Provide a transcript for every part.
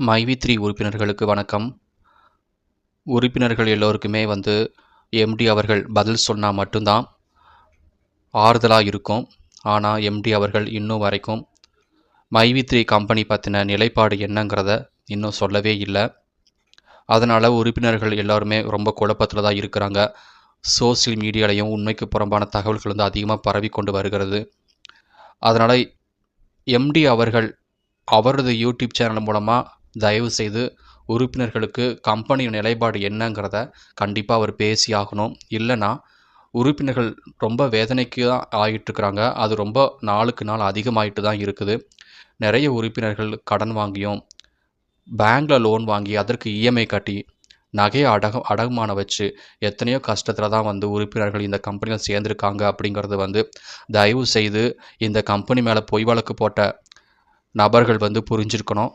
மைவி3 உறுப்பினர்களுக்கு வணக்கம். உறுப்பினர்கள் எல்லோருக்குமே எம்டி அவர்கள் பதில் சொன்னா மட்டும்தான் ஆறுதலா இருக்கும். ஆனா எம்டி அவர்கள் இன்னும் வரைக்கும் மைவி3 கம்பெனி பத்தின நிலைப்பாடு என்னங்கிறத இன்னும் சொல்லவே இல்ல. அதனால உறுப்பினர்கள் எல்லாருமே ரொம்ப குழப்பத்துல தான் இருக்கிறாங்க. சோசியல் மீடியாலையும் உண்மைக்கு புறம்பான தகவல்கள் அதிகமாக பரவி கொண்டு வருகிறது. அதனால எம்டி அவர்கள் அவரது யூடியூப் சேனல் மூலமா தயவு செய்து உறுப்பினர்களுக்கு கம்பெனி நிலைப்பாடு என்னங்கிறத கண்டிப்பாக அவர் பேசி ஆகணும். இல்லைன்னா உறுப்பினர்கள் ரொம்ப வேதனைக்கு தான் ஆகிட்டுருக்குறாங்க. அது ரொம்ப நாளுக்கு நாள் அதிகமாகிட்டு தான் இருக்குது. நிறைய உறுப்பினர்கள் கடன் வாங்கியும் பேங்க்கில் லோன் வாங்கி அதற்கு இஎம்ஐ கட்டி நகையை அடகுமான வச்சு எத்தனையோ கஷ்டத்தில் தான் உறுப்பினர்கள் இந்த கம்பெனியில் சேர்ந்துருக்காங்க. அப்படிங்கிறது தயவு செய்து இந்த கம்பெனி மேலே பொய் வழக்கு போட்ட நபர்கள் புரிஞ்சிருக்கணும்.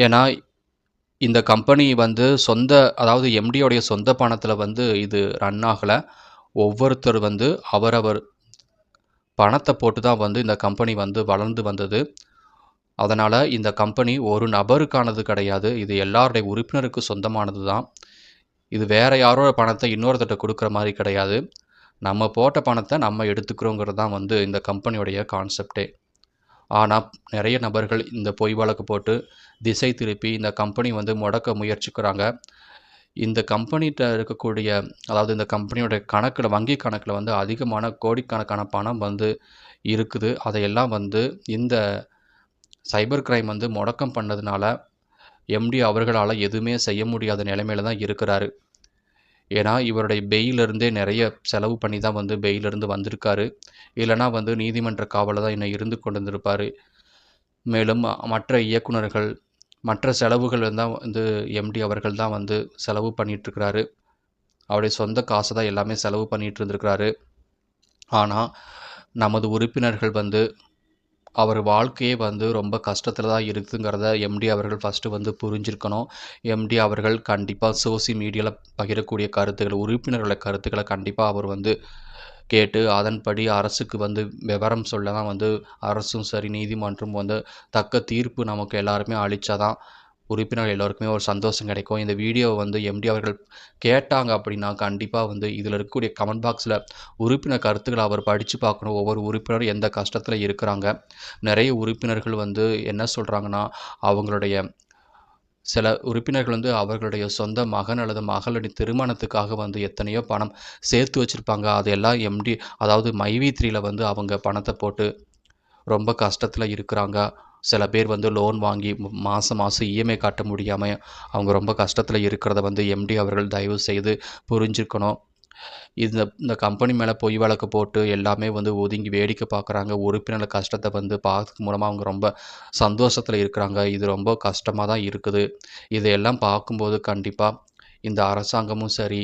ஏன்னா இந்த கம்பெனி அதாவது எம்டியோடைய சொந்த பணத்தில் இது ரன் ஆகலை. ஒவ்வொருத்தர் அவரவர் பணத்தை போட்டு தான் இந்த கம்பெனி வளர்ந்து வந்தது. அதனால் இந்த கம்பெனி ஒரு நபருக்கானது கிடையாது. இது எல்லாருடைய உறுப்பினருக்கு சொந்தமானது தான். இது வேறு யாரோட பணத்தை இன்னொருத்தட்ட கொடுக்குற மாதிரி கிடையாது. நம்ம போட்ட பணத்தை நம்ம எடுத்துக்கிறோங்கிறது தான் இந்த கம்பெனியோடைய கான்செப்டே. ஆனால் நிறைய நபர்கள் இந்த பொய் வழக்கு போட்டு திசை திருப்பி இந்த கம்பெனி முடக்க முயற்சிக்கிறாங்க. இந்த கம்பெனிகிட்ட இருக்கக்கூடிய அதாவது இந்த கம்பெனியோட கணக்கில் வங்கி கணக்கில் அதிகமான கோடிக்கணக்கான பணம் இருக்குது. அதையெல்லாம் இந்த சைபர் கிரைம் முடக்கம் பண்ணதுனால எம்டி அவர்களால் எதுவுமே செய்ய முடியாத நிலைமையில தான் இருக்கிறாரு. ஏன்னா இவருடைய பெயிலிருந்தே நிறைய செலவு பண்ணி தான் பெயிலிருந்து வந்திருக்காரு. இல்லைனா நீதிமன்ற காவலில் தான் இன்னும் இருந்து கொண்டு இருந்திருப்பார். மேலும் மற்ற இயக்குநர்கள் மற்ற செலவுகள் தான் எம்டி அவர்கள் தான் செலவு பண்ணிகிட்ருக்கிறாரு. அவருடைய சொந்த காசை தான் எல்லாமே செலவு பண்ணிகிட்டு இருந்திருக்கிறாரு. ஆனால் நமது உறுப்பினர்கள் அவர் வாழ்க்கையே ரொம்ப கஷ்டத்தில் தான் இருக்குங்கிறத எம்டி அவர்கள் ஃபஸ்ட்டு புரிஞ்சிருக்கணும். எம்டி அவர்கள் கண்டிப்பாக சோசியல் மீடியாவில் பகிரக்கூடிய கருத்துக்கள் உறுப்பினர்களோட கருத்துக்களை கண்டிப்பாக அவர் கேட்டு அதன்படி அரசுக்கு விவரம் சொல்ல தான் அரசும் சரி நீதிமன்றம் தக்க தீர்ப்பு நமக்கு எல்லாருமே அளித்தாதான் உறுப்பினர்கள் எல்லோருக்குமே ஒரு சந்தோஷம் கிடைக்கும். இந்த வீடியோவை எம்டி அவர்கள் கேட்டாங்க அப்படின்னா கண்டிப்பாக இதில் இருக்கக்கூடிய கமெண்ட் பாக்ஸில் உறுப்பினர் கருத்துக்களை அவர் படித்து பார்க்கணும். ஒவ்வொரு உறுப்பினரும் எந்த கஷ்டத்தில் இருக்கிறாங்க. நிறைய உறுப்பினர்கள் என்ன சொல்கிறாங்கன்னா அவங்களுடைய சில உறுப்பினர்கள் அவர்களுடைய சொந்த மகன் அல்லது மகளுடைய திருமணத்துக்காக எத்தனையோ பணம் சேர்த்து வச்சுருப்பாங்க. அதையெல்லாம் எம்டி அதாவது மைவி3யில் அவங்க பணத்தை போட்டு ரொம்ப கஷ்டத்தில் இருக்கிறாங்க. சில பேர் லோன் வாங்கி மாதம் இஎம்ஐ கட்ட முடியாமல் அவங்க ரொம்ப கஷ்டத்தில் இருக்கிறத எம்டி அவர்கள் தயவு செய்து புரிஞ்சுக்கணும். இந்த கம்பெனி மேலே பொய் வழக்கு போட்டு எல்லாமே ஒதுங்கி வேடிக்கை பார்க்குறாங்க. உறுப்பினர் கஷ்டத்தை பார்க்க மூலமாக அவங்க ரொம்ப சந்தோஷத்தில் இருக்கிறாங்க. இது ரொம்ப கஷ்டமாக தான் இருக்குது. இதையெல்லாம் பார்க்கும்போது கண்டிப்பாக இந்த அரசாங்கமும் சரி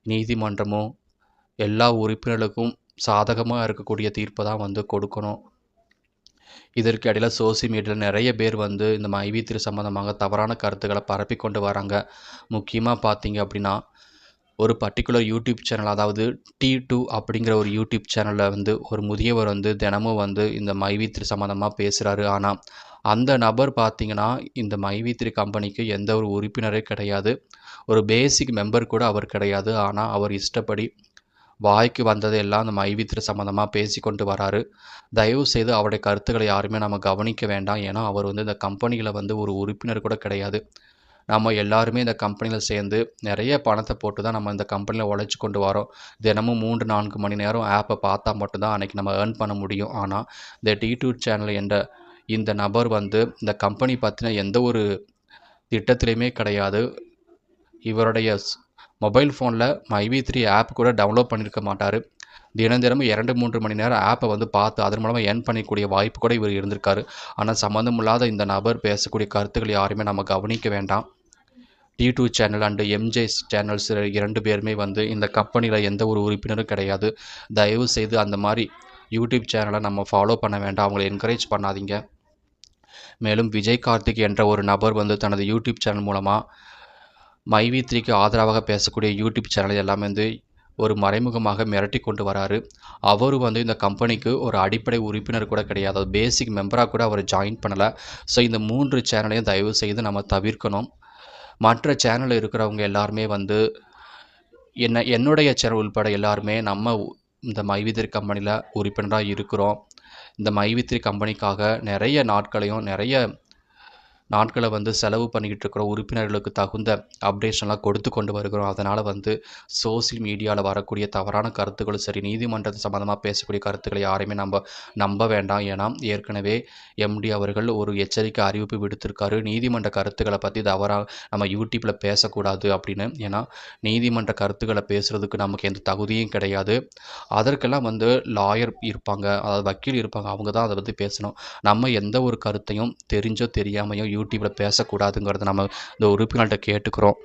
நீதிமன்றமும் எல்லா உறுப்பினர்களுக்கும் சாதகமாக இருக்கக்கூடிய தீர்ப்பை தான் கொடுக்கணும். இதற்கு இடையில் சோசியல் மீடியாவில் நிறைய பேர் இந்த மைவி3 சம்மந்தமாக தவறான கருத்துக்களை பரப்பி கொண்டு வராங்க. முக்கியமாக பார்த்தீங்க அப்படின்னா ஒரு பர்டிகுலர் யூடியூப் சேனல் அதாவது T2 அப்படிங்கிற ஒரு யூடியூப் சேனலில் ஒரு முதியவர் தினமும் இந்த மைவி3 சம்மந்தமாக பேசுகிறாரு. ஆனால் அந்த நபர் பார்த்திங்கன்னா இந்த மைவி3 கம்பெனிக்கு எந்த ஒரு உறுப்பினரே கிடையாது. ஒரு பேசிக் மெம்பர் கூட அவர் கிடையாது. ஆனால் அவர் இஷ்டப்படி வாய்க்கு வந்ததெல்லாம் அந்த மைவி3 சம்மந்தமாக பேசி கொண்டு வராரு. தயவு செய்து அவருடைய கருத்துக்களை யாருமே நம்ம கவனிக்க வேண்டாம். ஏன்னா அவர் இந்த கம்பெனியில் ஒரு உறுப்பினர் கூட கிடையாது. நம்ம எல்லாருமே இந்த கம்பெனியில் சேர்ந்து நிறைய பணத்தை போட்டு தான் நம்ம இந்த கம்பெனியில் உழைச்சி கொண்டு வரோம். தினமும் 3-4 மணி நேரம் ஆப்பை பார்த்தா மட்டும்தான் அன்றைக்கி நம்ம ஏர்ன் பண்ண முடியும். ஆனால் இந்த T2 சேனல் என்ற இந்த நபர் இந்த கம்பெனி பற்றின எந்த ஒரு திட்டத்திலையுமே கிடையாது. இவருடைய மொபைல் ஃபோனில் மைவி3 ஆப் கூட டவுன்லோட் பண்ணியிருக்க மாட்டார். தினம் 2-3 மணி நேரம் ஆப்பை பார்த்து அதன் மூலமாக ஏர்ன் பண்ணிக்கூடிய வாய்ப்பு கூட இவர் இருந்திருக்காரு. ஆனால் சம்மந்தம் இல்லாத இந்த நபர் பேசக்கூடிய கருத்துக்கள் யாருமே நம்ம கவனிக்க வேண்டாம். T2 channel and MJ channels 2 பேருமே இந்த கம்பெனியில் எந்த ஒரு உறுப்பினரும் கிடையாது. தயவு செய்து அந்த மாதிரி யூடியூப் சேனலை நம்ம ஃபாலோ பண்ண வேண்டாம். அவங்களை என்கரேஜ் பண்ணாதீங்க. மேலும் விஜய் கார்த்திக் என்ற ஒரு நபர் தனது யூடியூப் சேனல் மூலமாக மைவி3க்கு ஆதரவாக பேசக்கூடிய யூடியூப் சேனல் எல்லாமே ஒரு மறைமுகமாக மிரட்டி கொண்டு வராரு. அவரு வந்து இந்த கம்பெனிக்கு ஒரு அடிப்படை உறுப்பினர் கூட கிடையாது. பேசிக் மெம்பரா கூட அவர் ஜாயின் பண்ணல. ஸோ இந்த 3 சேனலையும் தயவு செய்து நம்ம தவிர்க்கணும். மற்ற சேனல்ல இருக்கிறவங்க எல்லாருமே வந்து என்னுடைய சேனல் உள்பட எல்லாருமே நம்ம இந்த மைவிதிர் கம்பெனியில் உறுப்பினராக இருக்கிறோம். இந்த மைவித்திரி கம்பெனிக்காக நிறைய நாட்களை வந்து செலவு பண்ணிக்கிட்டு இருக்கிற உறுப்பினர்களுக்கு தகுந்த அப்டேஷன்லாம் கொடுத்து கொண்டு வருகிறோம். அதனால் வந்து சோசியல் மீடியாவில் வரக்கூடிய தவறான கருத்துக்களும் சரி, நீதிமன்றத்து சம்மந்தமாக பேசக்கூடிய கருத்துக்களை யாரையுமே நம்ப வேண்டாம். ஏன்னா ஏற்கனவே எம்டி அவர்கள் ஒரு எச்சரிக்கை அறிவிப்பு விடுத்திருக்காரு. நீதிமன்ற கருத்துக்களை பற்றி தவறாக நம்ம யூடியூப்பில் பேசக்கூடாது அப்படின்னு. ஏன்னா நீதிமன்ற கருத்துக்களை பேசுகிறதுக்கு நமக்கு எந்த தகுதியும் கிடையாது. அதற்கெல்லாம் வந்து லாயர் இருப்பாங்க, அதாவது வக்கீல் இருப்பாங்க. அவங்க தான் அதை பற்றி பேசணும். நம்ம எந்த ஒரு கருத்தையும் தெரிஞ்சோ தெரியாமையோ யூடியூப்பில் பேசக்கூடாதுங்கிறத நம்ம இந்த உறுப்பினர்கிட்ட கேட்டுக்கிறோம்.